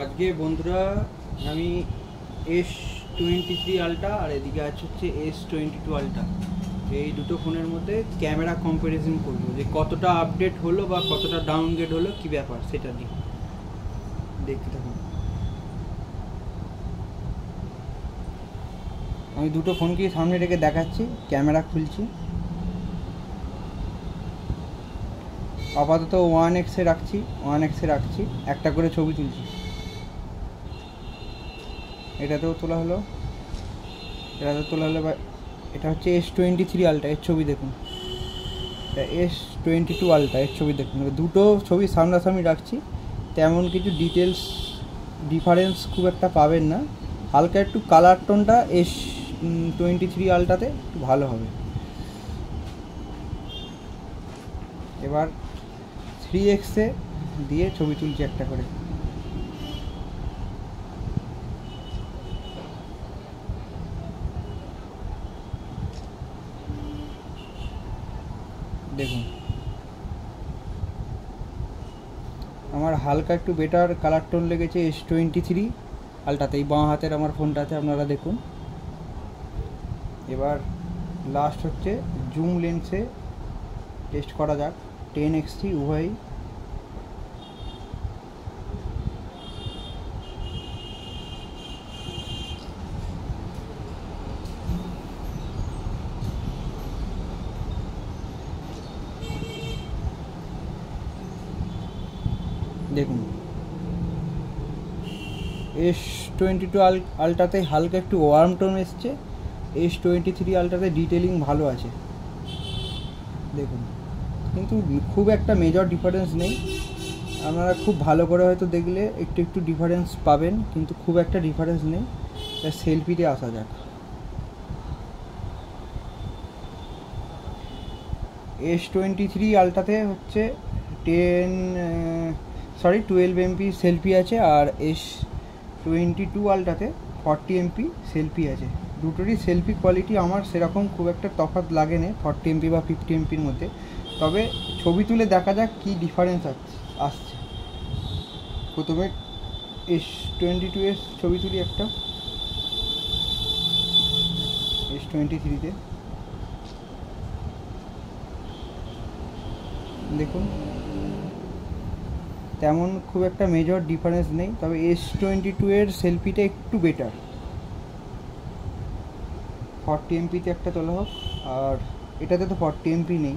আজকে বন্ধুরা আমি S23 আলট্রা আর এদিকে আছে হচ্ছে S22 আলট্রা, এই দুটো ফোনের মধ্যে ক্যামেরা কম্প্যারিজন করবো যে কতটা আপডেট হলো বা কতটা ডাউনগ্রেড হলো, কি ব্যাপার সেটা নিয়ে দেখতে থাকুন। আমি দুটো ফোনকে সামনে রেখে দেখাচ্ছি, ক্যামেরা খুলছি। আপাতত 1x এ রাখছি, একটা করে ছবি তুলছি। এটাতেও তোলা হলো, এটা হচ্ছে S23 আলট্রা, এর ছবি দেখুন। এটা S22 আলট্রা, এর ছবি দেখুন। দুটো ছবি সামনাসামনি রাখছি, তেমন কিছু ডিফারেন্স খুব একটা পাবেন না। হালকা একটু কালার টোনটা S23 আলট্রাতে একটু ভালো হবে। এবার 3x এ দিয়ে ছবি তুলছি একটা করে। দেখুন আমার হালকা একটু বেটার কালার টোন লেগেছে S23 আলট্রাতে, এই বাঁ হাতের আমার ফোনটাতে আপনারা দেখুন। এবার লাস্ট হচ্ছে জুম লেন্সে টেস্ট করা যাক, 10x উভয়ই। দেখুন S22 আলট্রাতে হালকা একটু ওয়ার্ম টোন এসছে, S23 আলট্রাতে ডিটেলিং ভালো আছে দেখুন, কিন্তু খুব একটা মেজর ডিফারেন্স নেই। আপনারা খুব ভালো করে হয়তো দেখলে একটু ডিফারেন্স পাবেন, কিন্তু খুব একটা ডিফারেন্স নেই। সেলফিতে আসা যাক। S23 আলট্রাতে হচ্ছে 12 MP সেলফি আছে, আর S22 আলট্রাতে 40 MP সেলফি আছে। দুটোরই সেলফি কোয়ালিটি আমার সেরকম খুব একটা তফাৎ লাগে না 40 MP বা 50 MPর মধ্যে। তবে ছবি তুলে দেখা যাক কী ডিফারেন্স আসছে। প্রথমে S22 এর ছবি তুলি একটা, S23তে দেখুন তেমন খুব একটা মেজর ডিফারেন্স নেই, তবে S22 এর সেলফিটা একটু বেটার। 40 MPতে একটা তোলা হোক, আর এটাতে তো 40 MP নেই।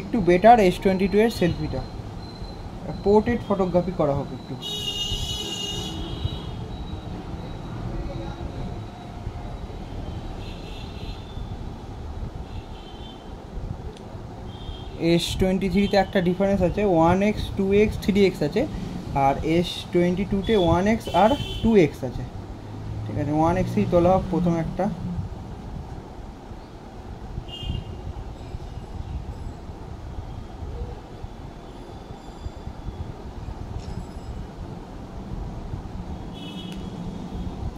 একটু বেটার S22 এর সেলফিটা, পোর্ট্রেট ফটোগ্রাফি করা হোক একটু। S23তে একটা ডিফারেন্স আছে, 1x 2x 3x আছে, আর S22তে 1x আর 2x আছে। ঠিক আছে, 1xই তোলা হোক প্রথম একটা।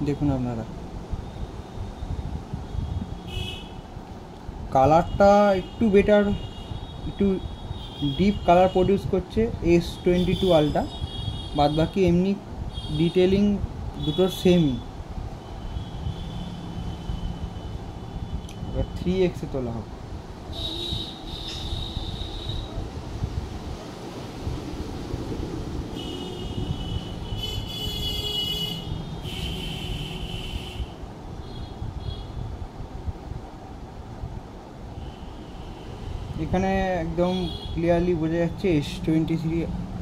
দেখুন আপনারা কালারটা একটু বেটার, একটু ডিপ কালার প্রডিউস করছে S22 আলট্রা, বাদ বাকি এমনি ডিটেলিং দুটোর সেমই। এবার 3x এ তোলা হোক। এখানে একদম ক্লিয়ারলি বোঝা যাচ্ছে S23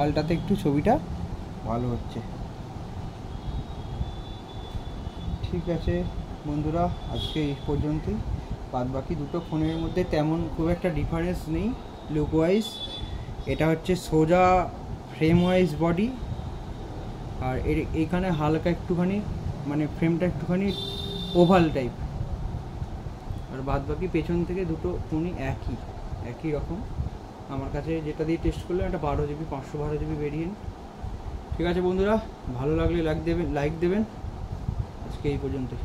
আলট্রাতে একটু ছবিটা ভালো হচ্ছে। ঠিক আছে বন্ধুরা, আজকে এই পর্যন্তই। বাদ বাকি দুটো ফোনের মধ্যে তেমন খুব একটা ডিফারেন্স নেই লুক ওয়াইজ। এটা হচ্ছে সোজা ফ্রেম ওয়াইজ বডি, আর এইখানে হালকা একটুখানি মানে ফ্রেমটা একটুখানি ওভাল টাইপ, আর বাদ বাকি পেছন থেকে দুটো ফোনই একই রকম। আমার কাছে যেটা দিয়ে টেস্ট করলাম এটা 12 GB 512 GB ভেরিয়েন্ট। ঠিক আছে বন্ধুরা, ভালো লাগলে লাইক দেবেন। আজকে এই পর্যন্তই।